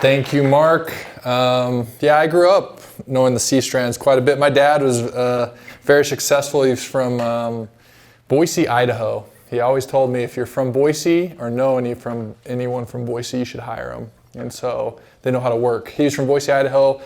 Thank you, Mark. I grew up knowing the C strands quite a bit. My dad was very successful. He's from Boise, Idaho. He always told me if you're from Boise or know anyone from Boise, you should hire them. And so they know how to work. He's from Boise, Idaho.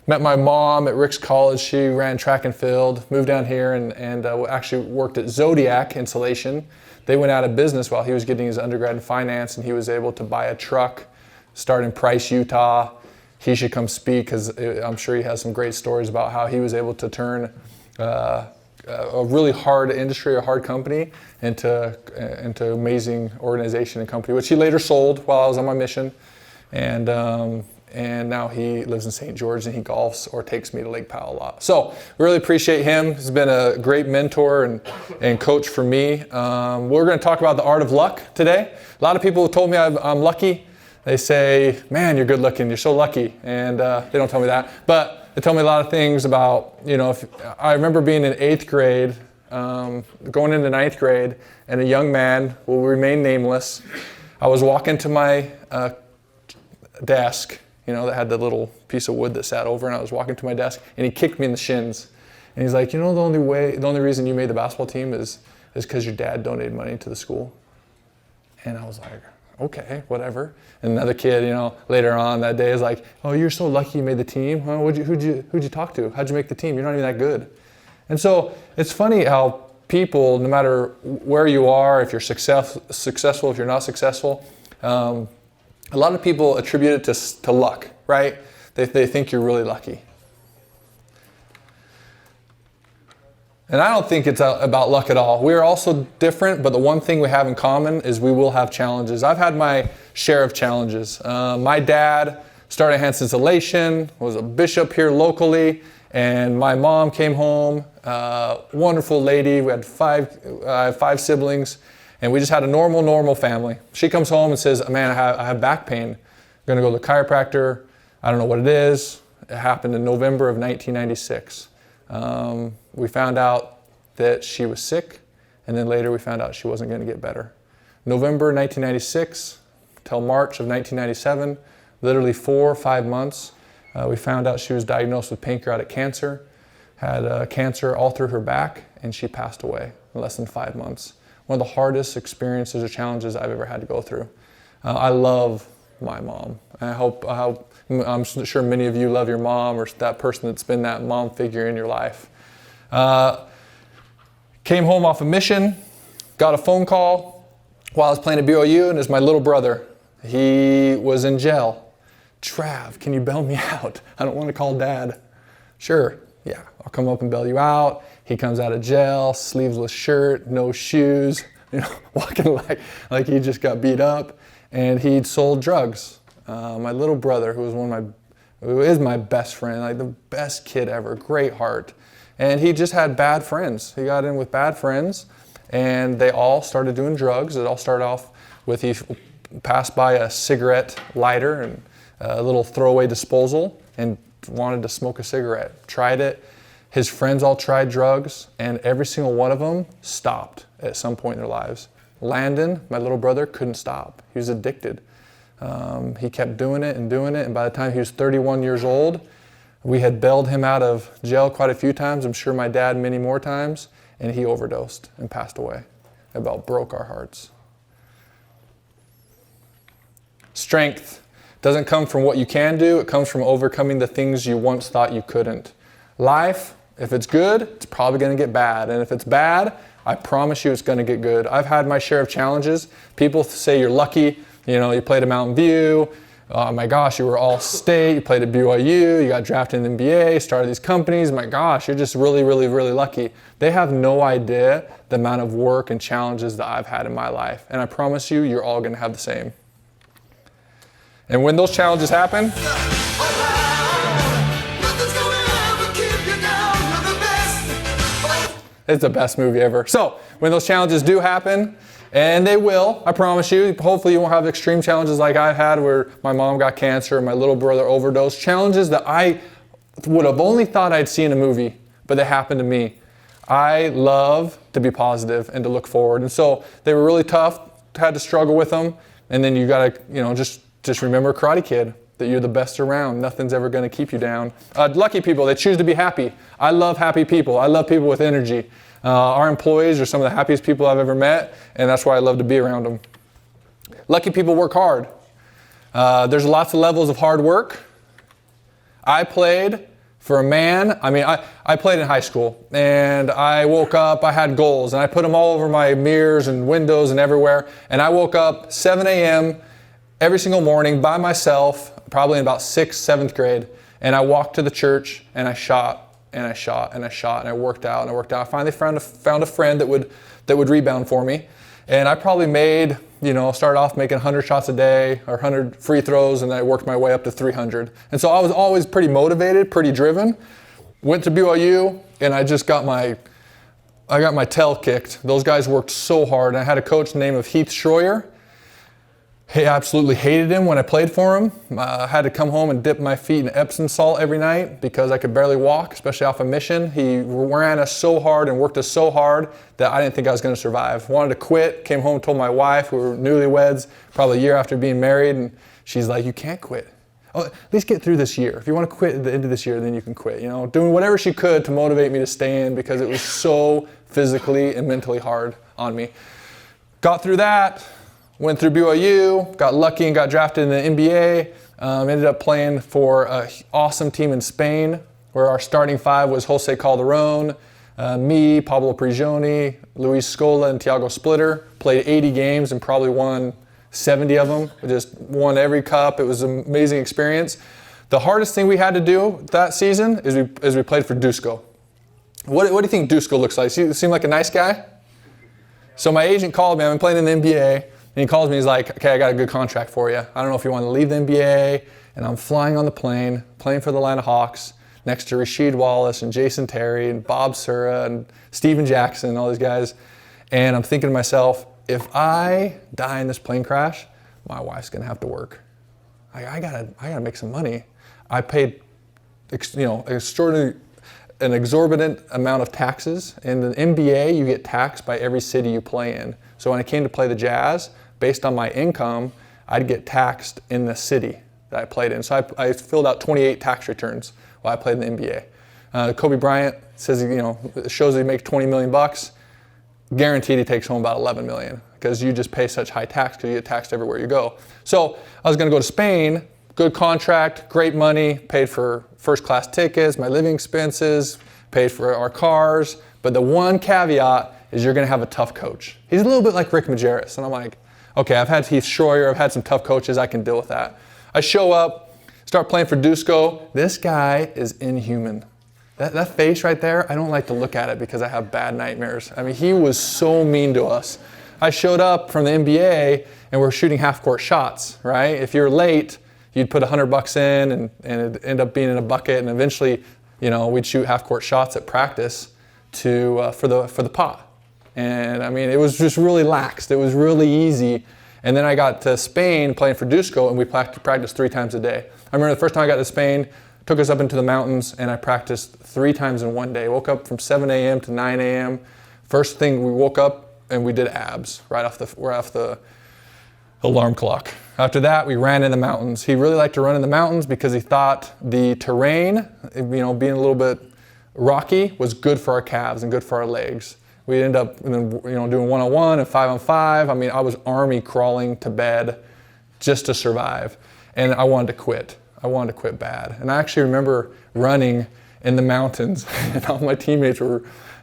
Met my mom at Rick's College. She ran track and field, moved down here and actually worked at Zodiac Insulation. They went out of business while he was getting his undergrad in finance, and he was able to buy a truck, start in Price, Utah. He should come speak because I'm sure he has some great stories about how he was able to turn a really hard industry, a hard company, into amazing organization and company, which he later sold while I was on my mission. And now he lives in St. George and he golfs or takes me to Lake Powell a lot. So really appreciate him. He's been a great mentor and coach for me. We're going to talk about the art of luck today. A lot of people have told me I'm lucky. They say, man, you're good looking, you're so lucky. And they don't tell me that. But they tell me a lot of things about, I remember being in 8th grade, going into 9th grade, and a young man will remain nameless. I was walking to my desk, that had the little piece of wood that sat over, and I was walking to my desk, and he kicked me in the shins. And he's like, the only reason you made the basketball team is because your dad donated money to the school. And I was like, okay, whatever. And another kid, later on that day is like, oh, you're so lucky you made the team. Huh? Who'd you talk to? How'd you make the team? You're not even that good. And so it's funny how people, no matter where you are, if you're successful, if you're not successful, a lot of people attribute it to luck, right? They think you're really lucky. And I don't think it's about luck at all. We're also different, but the one thing we have in common is we will have challenges. I've had my share of challenges. My dad started Hansen Insulation, was a bishop here locally, and my mom came home, wonderful lady. We had five siblings. And we just had a normal family. She comes home and says, man, I have back pain. I'm going to go to the chiropractor. I don't know what it is. It happened in November of 1996. We found out that she was sick, and then later we found out she wasn't going to get better. November 1996 till March of 1997, literally 4 or 5 months, we found out she was diagnosed with pancreatic cancer, had cancer all through her back, and she passed away in less than 5 months. One of the hardest experiences or challenges I've ever had to go through. I love my mom. I'm sure many of you love your mom or that person that's been that mom figure in your life. Came home off a mission, got a phone call while I was playing at BYU, and it's my little brother. He was in jail. Trav, can you bail me out? I don't want to call Dad. Sure, yeah, I'll come up and bail you out. He comes out of jail, sleeveless shirt, no shoes, walking like he just got beat up, and he'd sold drugs. My little brother, who is my best friend, like the best kid ever, great heart, and he just had bad friends. He got in with bad friends, and they all started doing drugs. It all started off with he passed by a cigarette lighter and a little throwaway disposal and wanted to smoke a cigarette. Tried it. His friends all tried drugs, and every single one of them stopped at some point in their lives. Landon, my little brother, couldn't stop. He was addicted. He kept doing it, and by the time he was 31 years old, we had bailed him out of jail quite a few times, I'm sure my dad many more times, and he overdosed and passed away. It about broke our hearts. Strength doesn't come from what you can do, it comes from overcoming the things you once thought you couldn't. Life, if it's good, it's probably going to get bad. And if it's bad, I promise you it's going to get good. I've had my share of challenges. People say you're lucky. You played at Mountain View. Oh my gosh, you were all state. You played at BYU. You got drafted in the NBA, started these companies. My gosh, you're just really, really, really lucky. They have no idea the amount of work and challenges that I've had in my life. And I promise you, you're all going to have the same. And when those challenges happen, it's the best movie ever. So when those challenges do happen, and they will, I promise you, hopefully you won't have extreme challenges like I've had where my mom got cancer and my little brother overdosed. Challenges that I would have only thought I'd see in a movie, but they happened to me. I love to be positive and to look forward. And so they were really tough, had to struggle with them. And then you gotta, just remember Karate Kid. that you're the best around. Nothing's ever going to keep you down. Lucky people, they choose to be happy. I love happy people. I love people with energy. Our employees are some of the happiest people I've ever met, and that's why I love to be around them. Lucky people work hard. There's lots of levels of hard work. I played for a man. I played in high school, and I woke up, I had goals, and I put them all over my mirrors and windows and everywhere, and I woke up 7 a.m. every single morning by myself, probably in about 6th, 7th grade, and I walked to the church, and I shot, and I shot, and I shot, and I worked out, and I worked out. I finally found a friend that would rebound for me, and I probably made, started off making 100 shots a day or 100 free throws, and I worked my way up to 300. And so I was always pretty motivated, pretty driven. Went to BYU, and I got my tail kicked. Those guys worked so hard, and I had a coach named Heath Schroyer. I absolutely hated him when I played for him. I had to come home and dip my feet in Epsom salt every night because I could barely walk, especially off a mission. He ran us so hard and worked us so hard that I didn't think I was going to survive. Wanted to quit, came home, told my wife, we were newlyweds, probably a year after being married, and she's like, you can't quit. Oh, at least get through this year. If you want to quit at the end of this year, then you can quit. Doing whatever she could to motivate me to stay in because it was so physically and mentally hard on me. Got through that. Went through BYU, got lucky and got drafted in the NBA. Ended up playing for an awesome team in Spain where our starting five was Jose Calderon, me, Pablo Prigioni, Luis Scola, and Thiago Splitter. Played 80 games and probably won 70 of them. We just won every cup. It was an amazing experience. The hardest thing we had to do that season is we played for Dusko. What do you think Dusko looks like? He seem like a nice guy? So my agent called me. I've been playing in the NBA. And he calls me, he's like, okay, I got a good contract for you. I don't know if you want to leave the NBA. And I'm flying on the plane, playing for the Atlanta Hawks, next to Rasheed Wallace and Jason Terry and Bob Sura and Steven Jackson and all these guys. And I'm thinking to myself, if I die in this plane crash, my wife's going to have to work. I gotta make some money. I paid, an exorbitant amount of taxes. In the NBA, you get taxed by every city you play in. So when I came to play the Jazz, based on my income, I'd get taxed in the city that I played in. So I filled out 28 tax returns while I played in the NBA. Kobe Bryant says, it shows that he makes $20 million. Guaranteed he takes home about 11 million because you just pay such high tax because you get taxed everywhere you go. So I was going to go to Spain, good contract, great money, paid for first class tickets, my living expenses, paid for our cars. But the one caveat is you're going to have a tough coach. He's a little bit like Rick Majerus. And I'm like, okay, I've had Heath Schroyer, I've had some tough coaches, I can deal with that. I show up, start playing for Dusko. This guy is inhuman. That face right there, I don't like to look at it because I have bad nightmares. he was so mean to us. I showed up from the NBA and we're shooting half-court shots, right? If you're late, you'd put $100 in and it'd end up being in a bucket, and eventually, we'd shoot half-court shots at practice for the pot. And it was just really laxed. It was really easy. And then I got to Spain playing for Dusko, and we practiced 3 times a day. I remember the first time I got to Spain, took us up into the mountains, and I practiced 3 times in one day. Woke up from 7 a.m. to 9 a.m. First thing, we woke up and we did abs right off the alarm clock. After that, we ran in the mountains. He really liked to run in the mountains because he thought the terrain, being a little bit rocky, was good for our calves and good for our legs. We ended up, doing 1-on-1 and 5-on-5. I was army crawling to bed just to survive. And I wanted to quit. I wanted to quit bad. And I actually remember running in the mountains, and all my teammates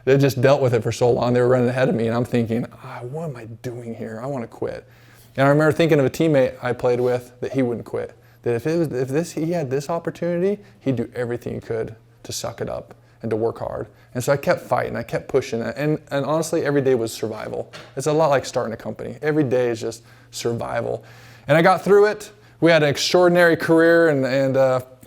they just dealt with it for so long. They were running ahead of me, and I'm thinking, what am I doing here? I want to quit. And I remember thinking of a teammate I played with that he wouldn't quit. That if he had this opportunity, he'd do everything he could to suck it up and to work hard. And so I kept fighting, I kept pushing it. And honestly, every day was survival. It's a lot like starting a company. Every day is just survival. And I got through it. We had an extraordinary career, and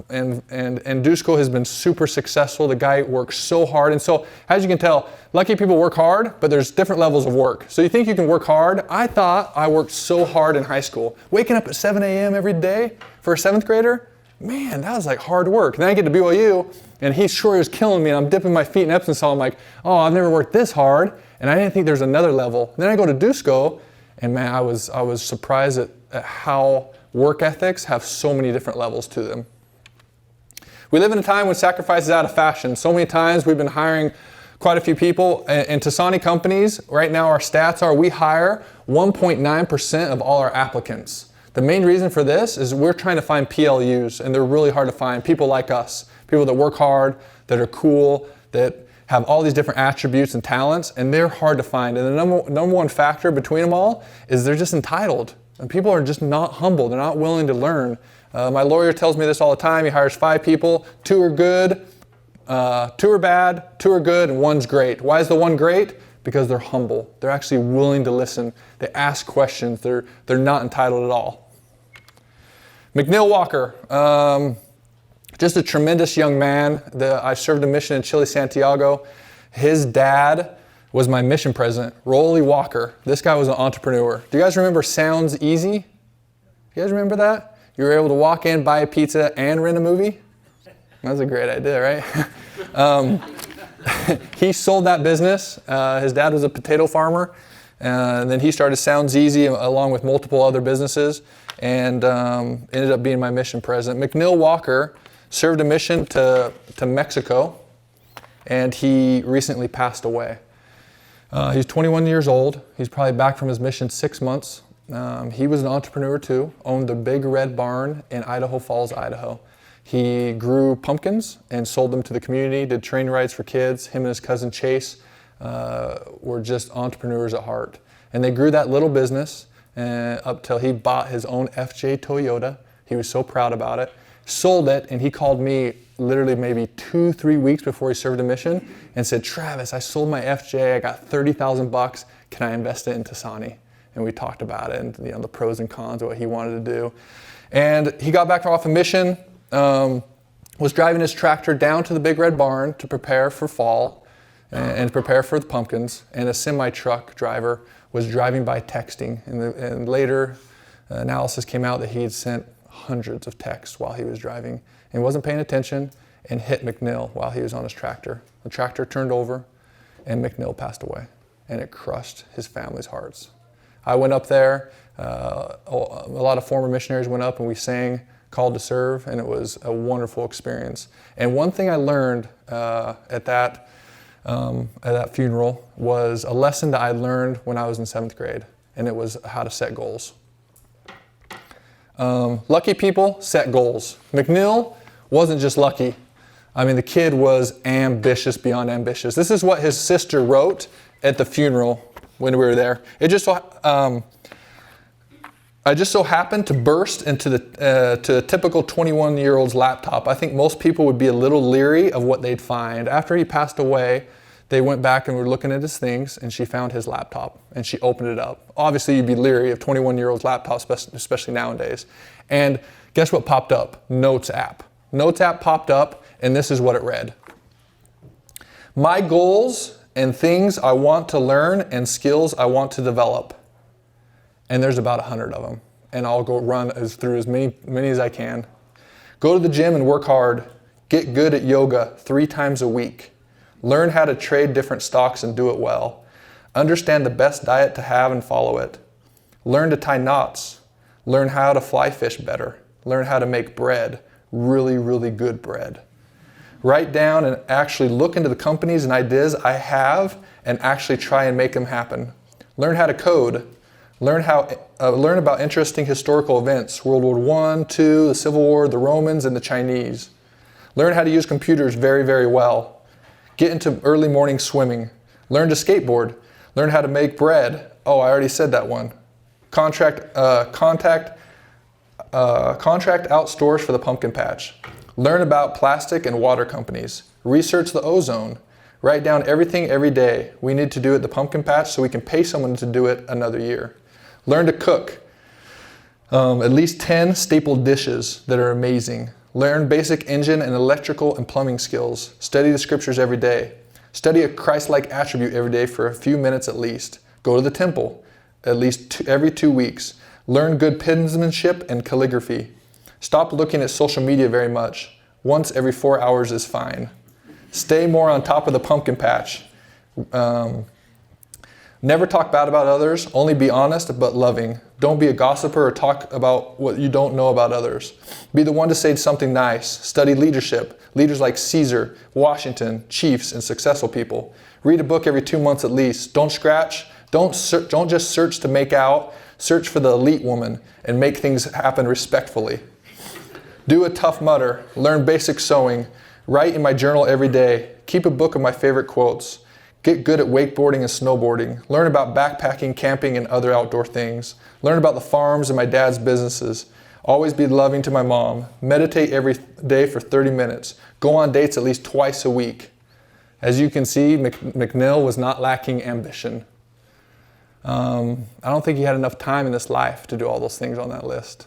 Dusko has been super successful. The guy works so hard. And so, as you can tell, lucky people work hard, but there's different levels of work. So you think you can work hard? I thought I worked so hard in high school. Waking up at 7 a.m. every day for a 7th grader? Man, that was like hard work. And then I get to BYU, and he sure is killing me. And I'm dipping my feet in Epsom salt. I'm like, oh, I've never worked this hard. And I didn't think there's another level. And then I go to Dusko, and man, I was surprised at how work ethics have so many different levels to them. We live in a time when sacrifice is out of fashion. So many times we've been hiring quite a few people. In Tasani companies, right now our stats are we hire 1.9% of all our applicants. The main reason for this is we're trying to find PLUs, and they're really hard to find. People like us, people that work hard, that are cool, that have all these different attributes and talents, and they're hard to find. And the number one factor between them all is they're just entitled. And people are just not humble. They're not willing to learn. My lawyer tells me this all the time. He hires 5 people. 2 are good, 2 are bad, 2 are good, and 1's great. Why is the 1 great? Because they're humble. They're actually willing to listen. They ask questions. They're not entitled at all. McNeil Walker, just a tremendous young man. I served a mission in Chile, Santiago. His dad was my mission president, Rolly Walker. This guy was an entrepreneur. Do you guys remember Sounds Easy? You guys remember that? You were able to walk in, buy a pizza, and rent a movie? That was a great idea, right? He sold that business. His dad was a potato farmer. And then he started Sounds Easy along with multiple other businesses, and ended up being my mission president. McNeil Walker served a mission to Mexico, and he recently passed away. He's 21 years old. He's probably back from his mission 6 months. He was an entrepreneur too, owned the Big Red Barn in Idaho Falls, Idaho. He grew pumpkins and sold them to the community, did train rides for kids. Him and his cousin Chase were just entrepreneurs at heart. And they grew that little business up till he bought his own FJ Toyota. He was so proud about it. Sold it, and he called me literally maybe 2-3 weeks before he served a mission and said, Travis, I sold my FJ, I got $30,000, can I invest it in Tasani? And we talked about it and the pros and cons of what he wanted to do. And he got back off a mission, was driving his tractor down to the Big Red Barn to prepare for fall and prepare for the pumpkins, and a semi-truck driver was driving by texting, and later analysis came out that he had sent hundreds of texts while he was driving and wasn't paying attention and hit McNeil while he was on his tractor. The tractor turned over and McNeil passed away, and it crushed his family's hearts. I went up there, a lot of former missionaries went up and we sang Called to Serve, and it was a wonderful experience. And one thing I learned at that funeral was a lesson that I learned when I was in 7th grade, and it was how to set goals. Lucky people set goals. McNeil wasn't just lucky. I mean, the kid was ambitious beyond ambitious. This is what his sister wrote at the funeral when we were there. I just so happened to burst into to a typical 21-year-old's laptop. I think most people would be a little leery of what they'd find. After he passed away, they went back and were looking at his things, and she found his laptop, and she opened it up. Obviously, you'd be leery of 21-year-old's laptops, especially nowadays. And guess what popped up? Notes app. Notes app popped up, and this is what it read. My goals and things I want to learn and skills I want to develop. And there's about 100 of them, and I'll go run through as many as I can. Go to the gym and work hard. Get good at yoga 3 times a week. Learn how to trade different stocks and do it well. Understand the best diet to have and follow it. Learn to tie knots. Learn how to fly fish better. Learn how to make bread, really, really good bread. Write down and actually look into the companies and ideas I have and actually try and make them happen. Learn how to code. Learn about interesting historical events, World War I, II, the Civil War, the Romans, and the Chinese. Learn how to use computers very, very well. Get into early morning swimming. Learn to skateboard. Learn how to make bread. Oh, I already said that one. Contract out stores for the pumpkin patch. Learn about plastic and water companies. Research the ozone. Write down everything every day we need to do at the pumpkin patch so we can pay someone to do it another year. Learn to cook. At least 10 staple dishes that are amazing. Learn basic engine and electrical and plumbing skills. Study the scriptures every day. Study a Christ-like attribute every day for a few minutes at least. Go to the temple at least every 2 weeks. Learn good penmanship and calligraphy. Stop looking at social media very much. Once every 4 hours is fine. Stay more on top of the pumpkin patch. Never talk bad about others, only be honest but loving. Don't be a gossiper or talk about what you don't know about others. Be the one to say something nice. Study leadership. Leaders like Caesar, Washington, chiefs, and successful people. Read a book every 2 months at least. Don't scratch. Don't just search to make out. Search for the elite woman and make things happen respectfully. Do a Tough Mudder. Learn basic sewing. Write in my journal every day. Keep a book of my favorite quotes. Get good at wakeboarding and snowboarding. Learn about backpacking, camping, and other outdoor things. Learn about the farms and my dad's businesses. Always be loving to my mom. Meditate every day for 30 minutes. Go on dates at least twice a week. As you can see, McNeil was not lacking ambition. I don't think he had enough time in this life to do all those things on that list.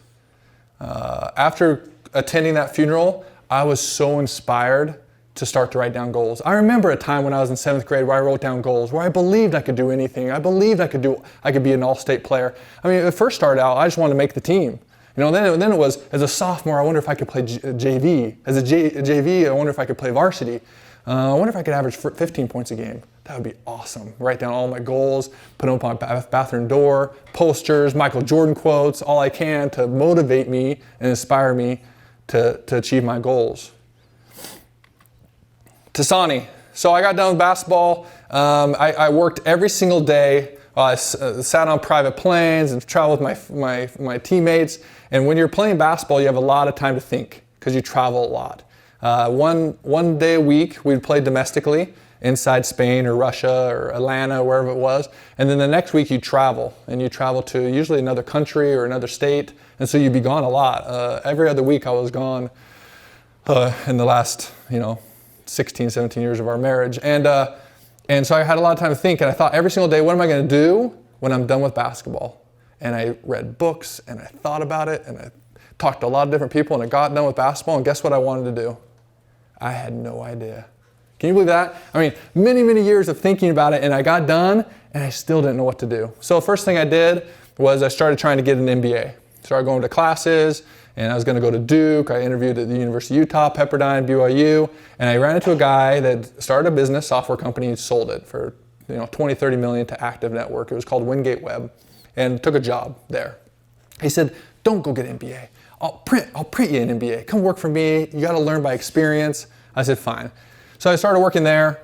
After attending that funeral, I was so inspired to start to write down goals. I remember a time when I was in 7th grade where I wrote down goals, where I believed I could do anything. I believed I could be an all-state player. I mean, it first started out, I just wanted to make the team. You know, then it was, as a sophomore, I wonder if I could play JV. As a JV, I wonder if I could play varsity. I wonder if I could average 15 points a game. That would be awesome. Write down all my goals, put them up on my bathroom door, posters, Michael Jordan quotes, all I can to motivate me and inspire me to achieve my goals. Tasani. So I got done with basketball. I worked every single day. I sat on private planes and traveled with my teammates. And when you're playing basketball, you have a lot of time to think because you travel a lot. One day a week, we'd play domestically inside Spain or Russia or Atlanta, wherever it was. And then the next week you travel, and you travel to usually another country or another state. And so you'd be gone a lot. Every other week I was gone in the last, 16, 17 years of our marriage. And so I had a lot of time to think, and I thought every single day, what am I going to do when I'm done with basketball? And I read books, and I thought about it, and I talked to a lot of different people, and I got done with basketball, and guess what I wanted to do? I had no idea. Can you believe that? I mean, many, many years of thinking about it, and I got done, and I still didn't know what to do. So the first thing I did was I started trying to get an MBA. Started going to classes, and I was going to go to Duke. I interviewed at the University of Utah, Pepperdine, BYU, and I ran into a guy that started a business, software company, and sold it for 20, 30 million to Active Network. It was called Wingate Web, and took a job there. He said, don't go get an MBA. I'll print you an MBA. Come work for me. You got to learn by experience. I said, fine. So I started working there.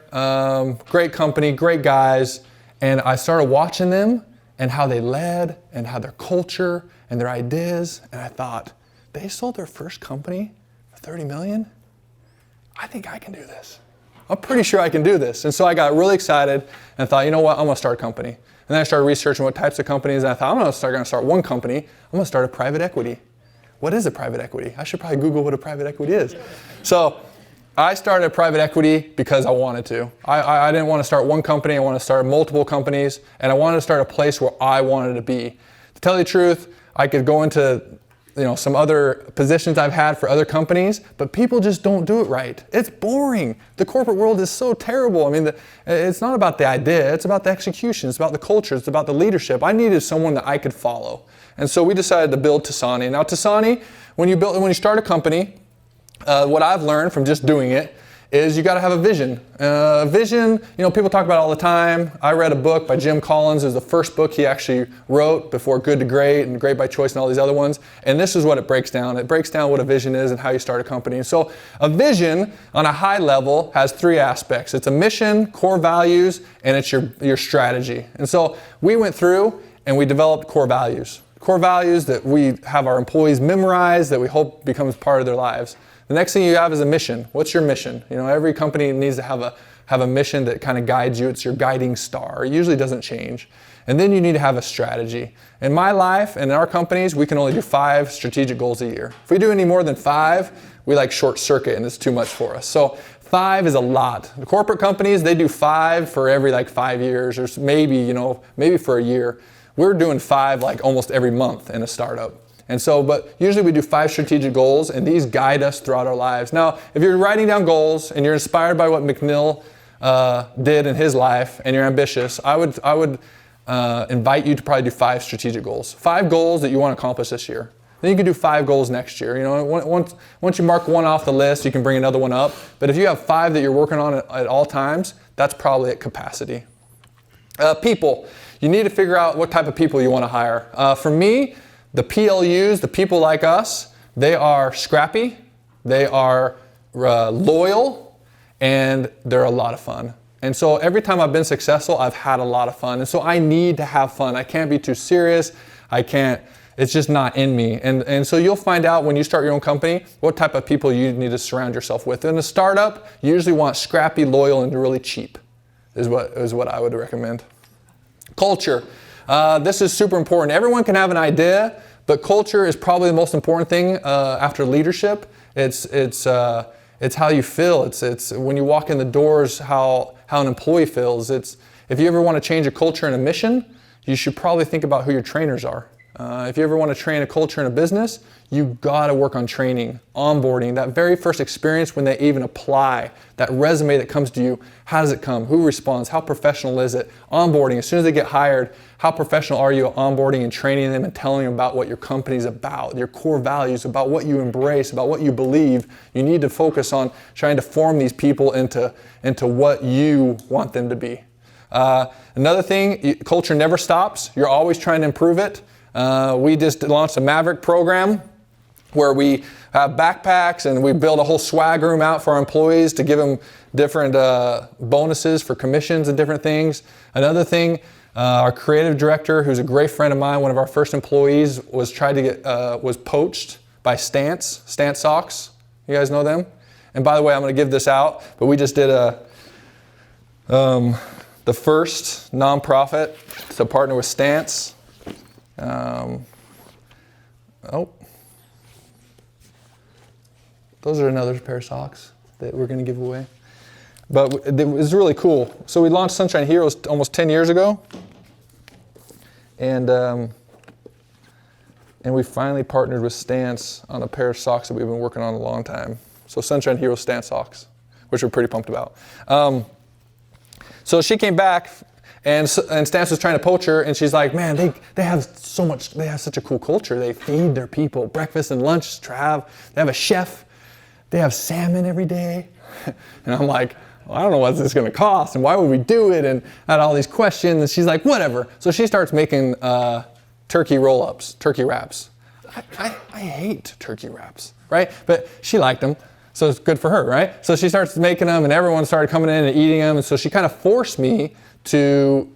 Great company, great guys. And I started watching them and how they led and how their culture and their ideas. And I thought, they sold their first company for 30 million? I think I can do this. I'm pretty sure I can do this. And so I got really excited and thought, you know what, I'm gonna start a company. And then I started researching what types of companies, and I thought, I'm gonna start one company. I'm gonna start a private equity. What is a private equity? I should probably Google what a private equity is. So I started a private equity because I wanted to. I didn't want to start one company, I wanted to start multiple companies, and I wanted to start a place where I wanted to be. To tell you the truth, I could go into some other positions I've had for other companies, but people just don't do it right. It's boring. The corporate world is so terrible. I mean, it's not about the idea, it's about the execution, it's about the culture, it's about the leadership. I needed someone that I could follow. And so we decided to build Tasani. Now Tasani, when you start a company, what I've learned from just doing it is you got to have a vision. Vision, people talk about it all the time. I read a book by Jim Collins. It was the first book he actually wrote before Good to Great and Great by Choice and all these other ones. And this is what it breaks down. It breaks down what a vision is and how you start a company. And so a vision on a high level has 3 aspects. It's a mission, core values, and it's your strategy. And so we went through and we developed core values. Core values that we have our employees memorize, that we hope becomes part of their lives. The next thing you have is a mission. What's your mission? Every company needs to have a mission that kind of guides you. It's your guiding star. It usually doesn't change. And then you need to have a strategy. In my life and in our companies, we can only do 5 strategic goals a year. If we do any more than 5, we short circuit and it's too much for us. So 5 is a lot. The corporate companies, they do 5 for every 5 years or maybe for a year. We're doing 5 almost every month in a startup. And so, but usually we do 5 strategic goals, and these guide us throughout our lives. Now, if you're writing down goals and you're inspired by what McNeil did in his life, and you're ambitious, I would invite you to probably do 5 strategic goals. 5 goals that you want to accomplish this year. Then you can do 5 goals next year. Once you mark one off the list, you can bring another one up. But if you have 5 that you're working on at all times, that's probably at capacity. People. you need to figure out what type of people you want to hire. For me, the PLUs, the people like us, they are scrappy, they are loyal, and they're a lot of fun. And so every time I've been successful, I've had a lot of fun. And so I need to have fun. I can't be too serious. It's just not in me. And so you'll find out when you start your own company what type of people you need to surround yourself with. In a startup, you usually want scrappy, loyal, and really cheap is what I would recommend. Culture. This is super important. Everyone can have an idea, but culture is probably the most important thing after leadership. It's how you feel. It's when you walk in the doors, how an employee feels. If you ever want to change a culture and a mission, you should probably think about who your trainers are. If you ever want to train a culture in a business, you got to work on training, onboarding, that very first experience when they even apply, that resume that comes to you. How does it come? Who responds? How professional is it? Onboarding, as soon as they get hired, how professional are you at onboarding and training them and telling them about what your company's about, your core values, about what you embrace, about what you believe. You need to focus on trying to form these people into what you want them to be. Another thing, culture never stops. You're always trying to improve it. We just launched a Maverick Program where we have backpacks and we build a whole swag room out for our employees to give them different bonuses for commissions and different things. Another thing, our creative director, who's a great friend of mine, one of our first employees, was poached by Stance socks. You guys know them? And by the way, I'm going to give this out, but we just did the first nonprofit to partner with Stance. Those are another pair of socks that we're going to give away. But it was really cool. So we launched Sunshine Heroes almost 10 years ago. And we finally partnered with Stance on a pair of socks that we've been working on a long time. So Sunshine Heroes Stance socks, which we're pretty pumped about. So she came back, and Stance was trying to poach her, and she's like, man, they have such a cool culture. They feed their people breakfast and lunch, Trav. They have a chef. They have salmon every day. And I'm like, well, I don't know what this is going to cost, and why would we do it? And I had all these questions, and she's like, whatever. So she starts making turkey roll-ups, turkey wraps. I hate turkey wraps, right? But she liked them, so it's good for her, right? So she starts making them, and everyone started coming in and eating them, and so she kind of forced me to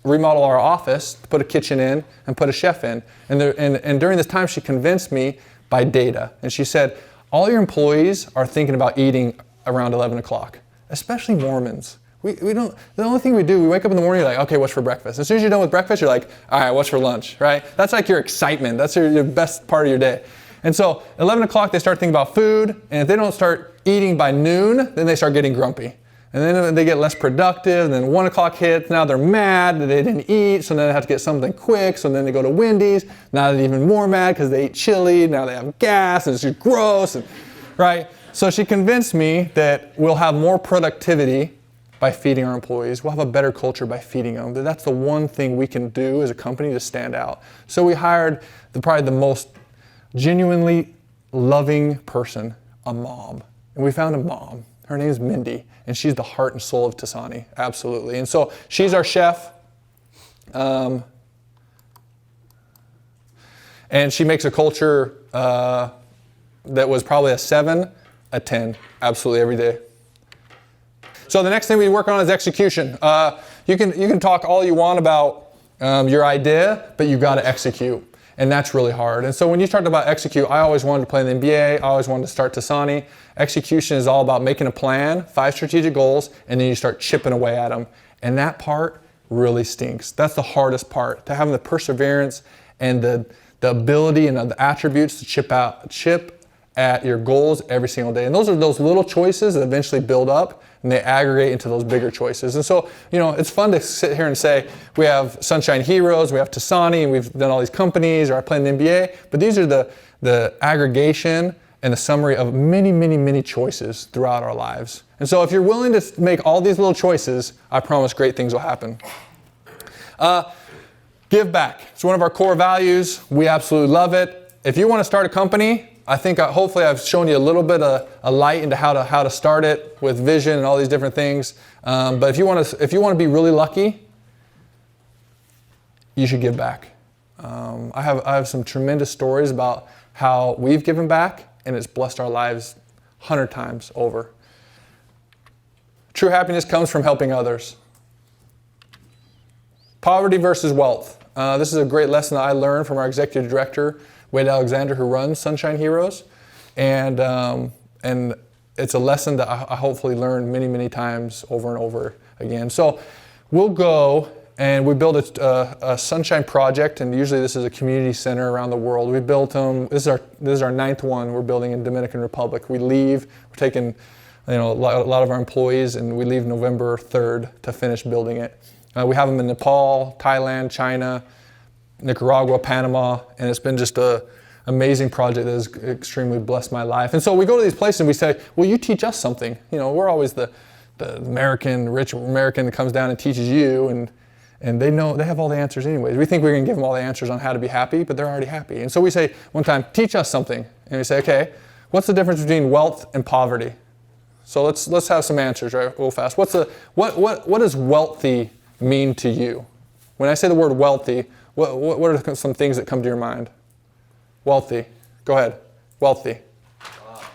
remodel our office, to put a kitchen in, and put a chef in. And during this time, she convinced me by data. And she said, all your employees are thinking about eating around 11 o'clock, especially Mormons. We don't, the only thing we do, we wake up in the morning, you're like, okay, what's for breakfast? As soon as you're done with breakfast, you're like, all right, what's for lunch, right? That's like your excitement. That's your best part of your day. And so 11 o'clock, they start thinking about food. And if they don't start eating by noon, then they start getting grumpy. And then they get less productive. And then 1 o'clock hits. Now they're mad that they didn't eat. So then they have to get something quick. So then they go to Wendy's. Now they're even more mad because they ate chili. Now they have gas and it's just gross. Right? So she convinced me that we'll have more productivity by feeding our employees. We'll have a better culture by feeding them. That's the one thing we can do as a company to stand out. So we hired probably the most genuinely loving person, a mom. And we found a mom. Her name is Mindy. And she's the heart and soul of Tasani, absolutely. And so she's our chef. And she makes a culture that was probably a 7, a 10, absolutely every day. So the next thing we work on is execution. You can talk all you want about your idea, but you got to execute. And that's really hard. And so when you talk about execute, I always wanted to play in the NBA. I always wanted to start Tasani. Execution is all about making a plan, 5 strategic goals, and then you start chipping away at them. And that part really stinks. That's the hardest part, to have the perseverance and the ability and the attributes to chip at your goals every single day. And those are those little choices that eventually build up and they aggregate into those bigger choices. And so, it's fun to sit here and say, we have Sunshine Heroes, we have Tasani, and we've done all these companies, or I play in the NBA, but these are the aggregation and the summary of many, many, many choices throughout our lives. And so if you're willing to make all these little choices, I promise great things will happen. Give back. It's one of our core values. We absolutely love it. If you want to start a company, I think hopefully I've shown you a little bit of a light into how to start it with vision and all these different things. But if you want to be really lucky, you should give back. I have some tremendous stories about how we've given back, and it's blessed our lives 100 times over. True happiness comes from helping others. Poverty versus wealth. This is a great lesson that I learned from our executive director, Wade Alexander, who runs Sunshine Heroes. And it's a lesson that I hopefully learned many, many times over and over again. So we'll go and we build a Sunshine project, and usually this is a community center around the world. We built them. This is our 9th one we're building in Dominican Republic. We're taking a lot of our employees, and we leave November 3rd to finish building it. We have them in Nepal, Thailand, China, Nicaragua, Panama, and it's been just an amazing project that has extremely blessed my life. And so we go to these places and we say, well, you teach us something. We're always the rich American that comes down and teaches you, and they have all the answers anyways. We think we're going to give them all the answers on how to be happy, but they're already happy. And so we say one time, teach us something. And we say, okay, what's the difference between wealth and poverty? So let's have some answers right real fast. What does wealthy mean to you? When I say the word wealthy, what are some things that come to your mind? Wealthy. Go ahead. Wealthy.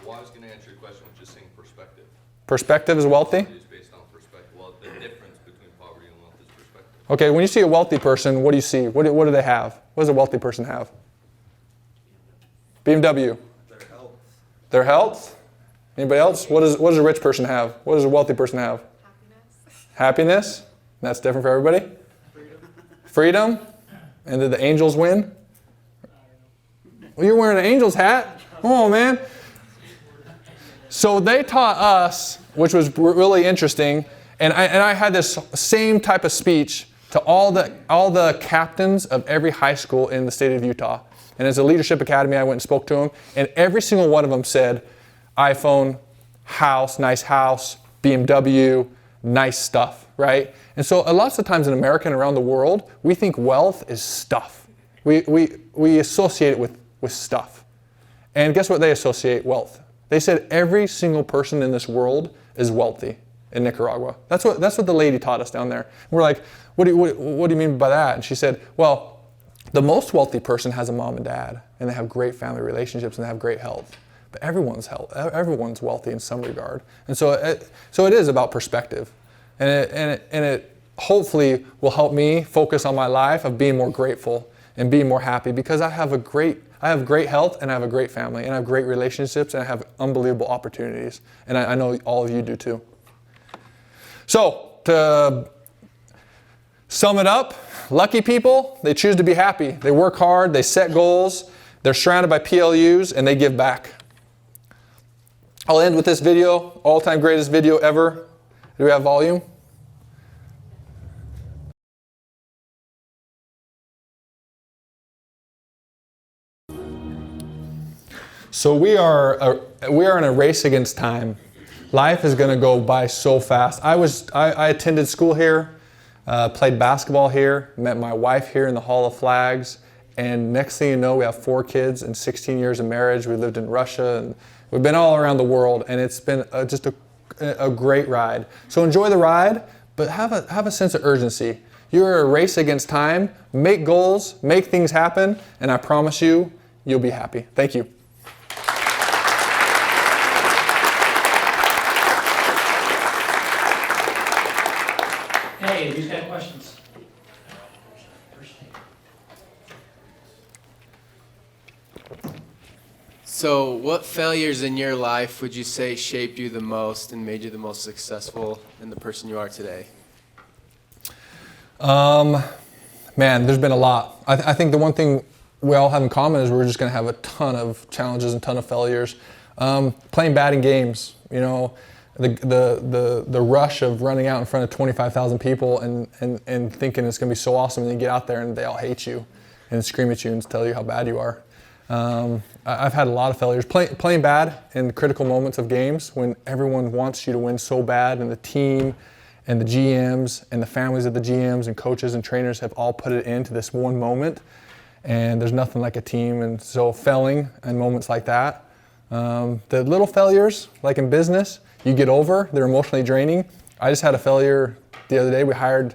Well, I was going to answer your question with just saying perspective. Perspective is wealthy? It is based on perspective. Well, the difference between poverty and wealth is perspective. Okay, when you see a wealthy person, what do you see? What do they have? What does a wealthy person have? BMW. Their health. Their health? Anybody else? What does a rich person have? What does a wealthy person have? Happiness. Happiness? That's different for everybody? Freedom? And did the Angels win? Well, you're wearing an Angels hat? Come on, man. So they taught us, which was really interesting, and I had this same type of speech to all the captains of every high school in the state of Utah. And as a leadership academy, I went and spoke to them, and every single one of them said, iPhone, nice house, BMW, nice stuff, right? And so lots of times in America and around the world, we think wealth is stuff. We associate it with stuff. And guess what they associate wealth? They said every single person in this world is wealthy in Nicaragua. That's what the lady taught us down there. And we're like, what do you mean by that? And she said, well, the most wealthy person has a mom and dad, and they have great family relationships, and they have great health. But everyone's wealthy in some regard. And so it is about perspective. And it hopefully will help me focus on my life of being more grateful and being more happy, because I have great health, and I have a great family, and I have great relationships, and I have unbelievable opportunities. And I know all of you do too. So to sum it up, lucky people, they choose to be happy. They work hard, they set goals, they're surrounded by PLUs, and they give back. I'll end with this video, all-time greatest video ever. Do we have volume? So we are in a race against time. Life is going to go by so fast. I attended school here, played basketball here, met my wife here in the Hall of Flags, and next thing you know, we have 4 kids and 16 years of marriage. We lived in Russia, and we've been all around the world, and it's been just a great ride. So enjoy the ride, but have a sense of urgency. You're in a race against time. Make goals, make things happen, and I promise you, you'll be happy. Thank you. Hey, who's got questions? So, what failures in your life would you say shaped you the most and made you the most successful in the person you are today? Man, there's been a lot. I think the one thing we all have in common is we're just going to have a ton of challenges and ton of failures. Playing bad in games, you know, the rush of running out in front of 25,000 people and thinking it's going to be so awesome, and you get out there and they all hate you and scream at you and tell you how bad you are. I've had a lot of failures. Playing bad in critical moments of games when everyone wants you to win so bad, and the team and the GMs and the families of the GMs and coaches and trainers have all put it into this one moment, and there's nothing like a team. And so failing in moments like that, the little failures, like in business, you get over. They're emotionally draining. I just had a failure the other day. We hired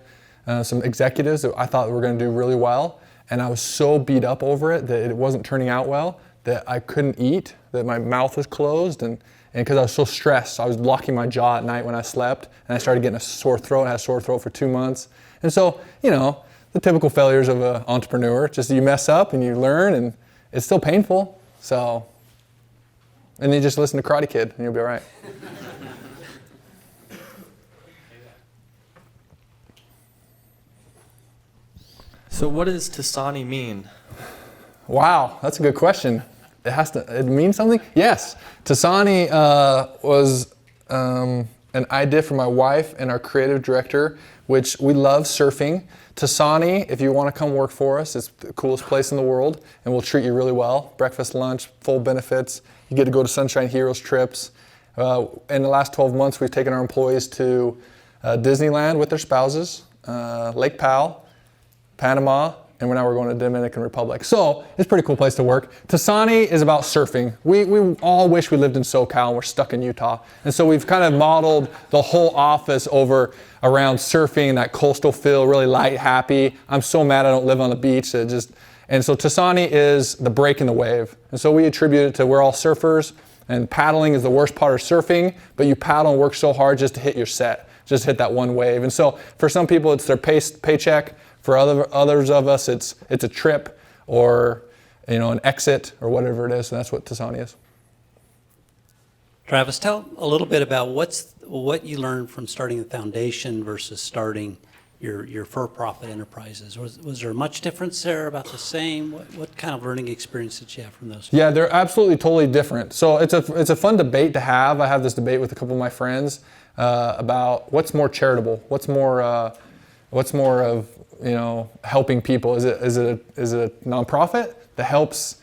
some executives that I thought were going to do really well. And I was so beat up over it that it wasn't turning out well that I couldn't eat, that my mouth was closed. And because I was so stressed, I was locking my jaw at night when I slept. And I started getting a sore throat. I had a sore throat for 2 months. And so, the typical failures of an entrepreneur, just you mess up and you learn and it's still painful. So, and then just listen to Karate Kid and you'll be all right. So what does Tasani mean? Wow, that's a good question. It means something? Yes. Tasani was an idea from my wife and our creative director, which we love surfing. Tasani, if you want to come work for us, it's the coolest place in the world, and we'll treat you really well. Breakfast, lunch, full benefits. You get to go to Sunshine Heroes trips. In the last 12 months, we've taken our employees to Disneyland with their spouses, Lake Powell, Panama, and now we're going to Dominican Republic. So it's a pretty cool place to work. Tasani is about surfing. We all wish we lived in SoCal and we're stuck in Utah. And so we've kind of modeled the whole office around surfing, that coastal feel, really light, happy. I'm so mad I don't live on the beach. And so Tasani is the break in the wave. And so we attribute it to we're all surfers, and paddling is the worst part of surfing, but you paddle and work so hard just to hit your set, just hit that one wave. And so for some people it's their paycheck. For others of us, it's a trip or an exit or whatever it is. And that's what Tasani is. Travis, tell a little bit about what you learned from starting the foundation versus starting your for-profit enterprises. Was there much difference there? About the same? What kind of learning experience did you have from those? Yeah, they're absolutely totally different. So it's a fun debate to have. I have this debate with a couple of my friends about what's more charitable, what's more of helping people. Is it a nonprofit that helps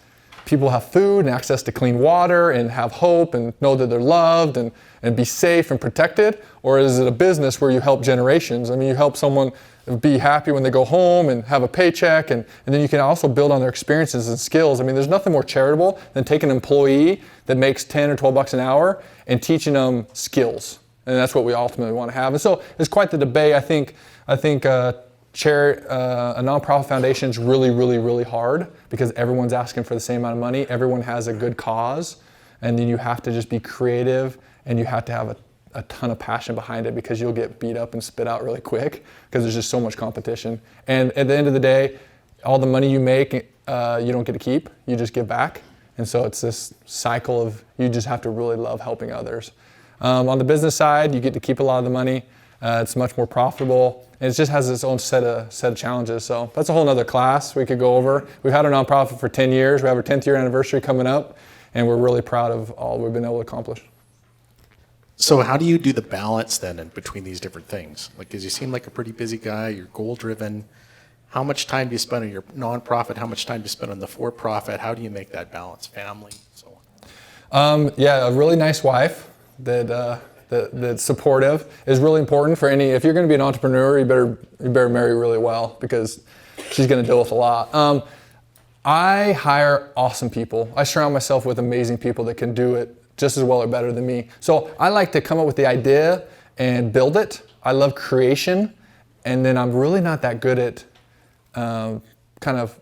people have food and access to clean water and have hope and know that they're loved and be safe and protected? Or is it a business where you help generations? I mean, you help someone be happy when they go home and have a paycheck, and then you can also build on their experiences and skills. I mean, there's nothing more charitable than taking an employee that makes 10 or 12 bucks an hour and teaching them skills. And that's what we ultimately want to have. And so it's quite the debate. I think a nonprofit foundation is really, really, really hard because everyone's asking for the same amount of money. Everyone has a good cause, and then you have to just be creative, and you have to have a ton of passion behind it because you'll get beat up and spit out really quick because there's just so much competition. And at the end of the day, all the money you make, you don't get to keep. You just give back. And so it's this cycle of you just have to really love helping others. On the business side, you get to keep a lot of the money. It's much more profitable. And it just has its own set of challenges. So that's a whole nother class we could go over. We've had our nonprofit for 10 years. We have our 10th year anniversary coming up, and we're really proud of all we've been able to accomplish. So how do you do the balance then in between these different things? Because you seem like a pretty busy guy, you're goal-driven. How much time do you spend on your nonprofit? How much time do you spend on the for-profit? How do you make that balance? Family, so on. A really nice wife that's supportive is really important for if you're going to be an entrepreneur, you better marry really well because she's going to deal with a lot. I hire awesome people. I surround myself with amazing people that can do it just as well or better than me. So I like to come up with the idea and build it. I love creation, and then I'm really not that good at kind of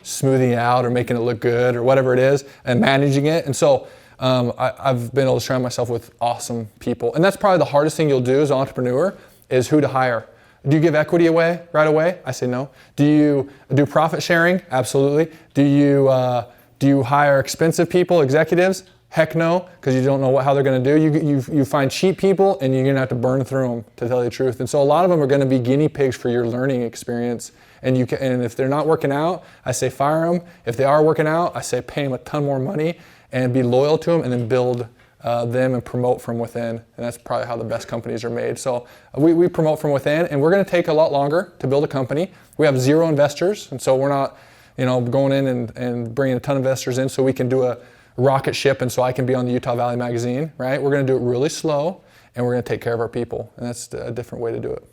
smoothing it out or making it look good or whatever it is and managing it. And so I've been able to surround myself with awesome people. And that's probably the hardest thing you'll do as an entrepreneur is who to hire. Do you give equity away right away? I say no. Do you do profit sharing? Absolutely. Do you hire expensive people, executives? Heck no, because you don't know how they're going to do. You find cheap people and you're going to have to burn through them, to tell you the truth. And so a lot of them are going to be guinea pigs for your learning experience. And if they're not working out, I say fire them. If they are working out, I say pay them a ton more money and be loyal to them, and then build them and promote from within. And that's probably how the best companies are made. So we promote from within, and we're going to take a lot longer to build a company. We have 0 investors, and so we're not going in and bringing a ton of investors in so we can do a rocket ship and so I can be on the Utah Valley magazine, right? We're going to do it really slow, and we're going to take care of our people, and that's a different way to do it.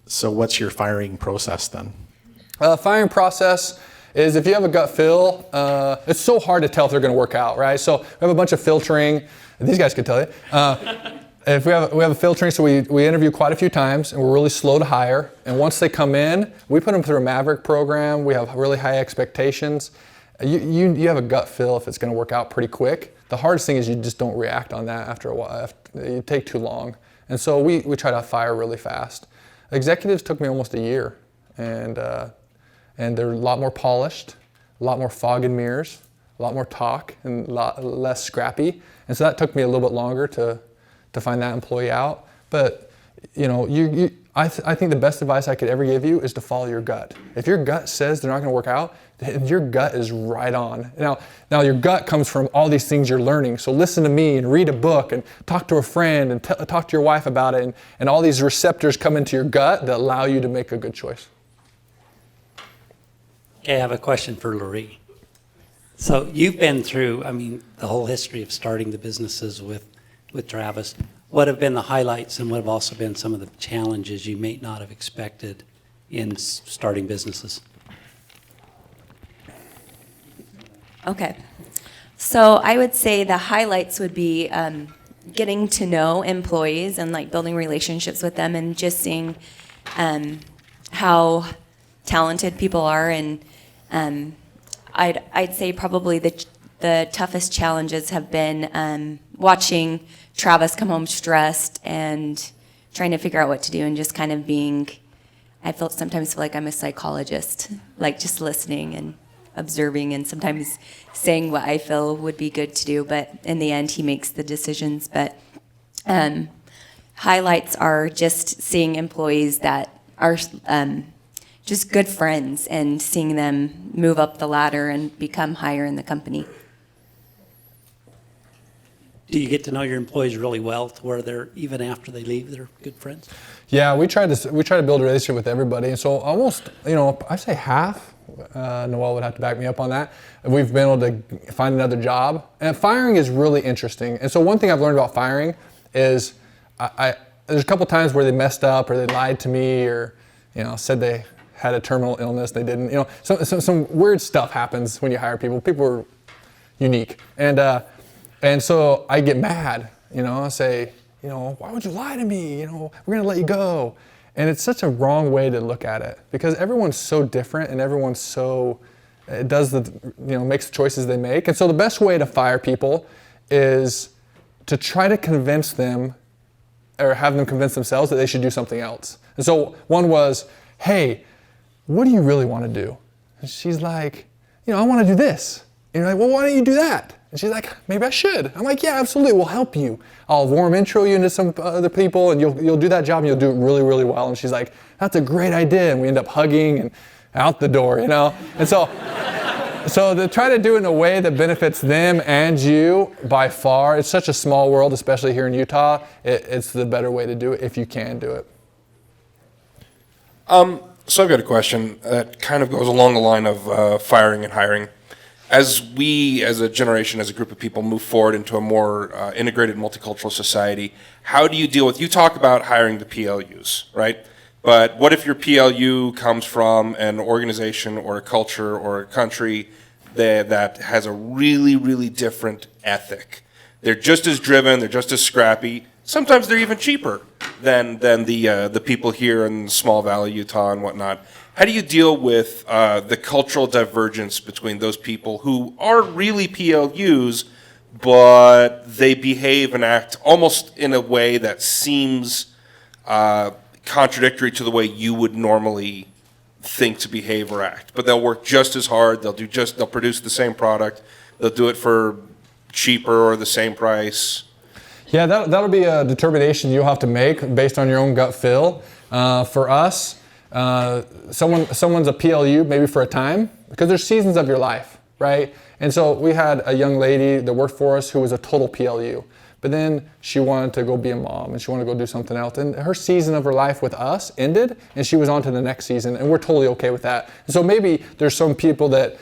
So what's your firing process then? Firing process is if you have a gut feel, it's so hard to tell if they're going to work out, right? So we have a bunch of filtering. These guys could tell you. if we have a filtering, so we interview quite a few times, and we're really slow to hire. And once they come in, we put them through a Maverick program. We have really high expectations. You have a gut feel if it's going to work out pretty quick. The hardest thing is you just don't react on that after a while. You take too long. And so we try to fire really fast. Executives took me almost a year, and they're a lot more polished, a lot more fog and mirrors, a lot more talk, and a lot less scrappy. And so that took me a little bit longer to find that employee out. But I think the best advice I could ever give you is to follow your gut. If your gut says they're not going to work out, then your gut is right on. Now your gut comes from all these things you're learning. So listen to me and read a book and talk to a friend and talk to your wife about it. And all these receptors come into your gut that allow you to make a good choice. Okay, I have a question for Laurie. So you've been through, the whole history of starting the businesses with Travis. What have been the highlights and what have also been some of the challenges you may not have expected in starting businesses? Okay. So I would say the highlights would be getting to know employees and like building relationships with them and just seeing how talented people are. And I'd say probably the toughest challenges have been watching Travis come home stressed and trying to figure out what to do and just kind of I sometimes feel like I'm a psychologist, like just listening and observing and sometimes saying what I feel would be good to do, but in the end he makes the decisions. But highlights are just seeing employees that are just good friends and seeing them move up the ladder and become higher in the company. Do you get to know your employees really well to where they're, even after they leave, they're good friends? Yeah, we try to build a relationship with everybody. And so almost, I say half, Noel would have to back me up on that, we've been able to find another job. And firing is really interesting. And so one thing I've learned about firing is there's a couple times where they messed up or they lied to me or, said they had a terminal illness, they didn't. Some weird stuff happens when you hire people. People are unique. And so I get mad, I say, why would you lie to me? We're going to let you go. And it's such a wrong way to look at it because everyone's so different and everyone's makes the choices they make. And so the best way to fire people is to try to convince them or have them convince themselves that they should do something else. And so one was, hey, what do you really want to do? And she's like, I want to do this. And you're like, well, why don't you do that? And she's like, maybe I should. I'm like, yeah, absolutely, we'll help you. I'll warm intro you into some other people and you'll do that job and you'll do it really, really well. And she's like, that's a great idea. And we end up hugging and out the door, And so to try to do it in a way that benefits them and you by far, it's such a small world, especially here in Utah, it's the better way to do it if you can do it. So I've got a question that kind of goes along the line of firing and hiring. As we, as a generation, as a group of people, move forward into a more integrated multicultural society, how do you deal with, you talk about hiring the PLUs, right? But what if your PLU comes from an organization or a culture or a country that has a really, really different ethic? They're just as driven, they're just as scrappy. Sometimes they're even cheaper than the people here in Small Valley, Utah and whatnot. How do you deal with the cultural divergence between those people who are really PLUs, but they behave and act almost in a way that seems contradictory to the way you would normally think to behave or act? But they'll work just as hard. They'll produce the same product. They'll do it for cheaper or the same price. Yeah, that'll be a determination you'll have to make based on your own gut feel. For us, someone's a PLU maybe for a time because there's seasons of your life, right? And so we had a young lady that worked for us who was a total PLU, but then she wanted to go be a mom and she wanted to go do something else. And her season of her life with us ended and she was on to the next season and we're totally okay with that. And so maybe there's some people that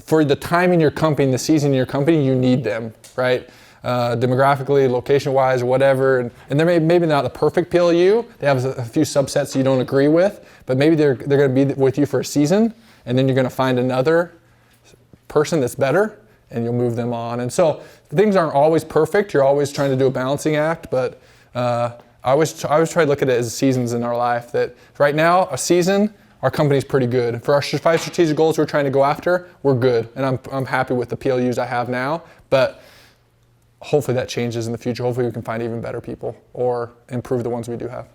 for the time in your company, the season in your company, you need them, right? Demographically, location-wise, whatever, and they're maybe not the perfect PLU. They have a few subsets you don't agree with, but maybe they're going to be with you for a season, and then you're going to find another person that's better, and you'll move them on. And so things aren't always perfect. You're always trying to do a balancing act, but I always try to look at it as seasons in our life, that right now, a season, our company's pretty good. For our 5 strategic goals we're trying to go after, we're good. And I'm happy with the PLUs I have now, but hopefully that changes in the future. Hopefully we can find even better people or improve the ones we do have.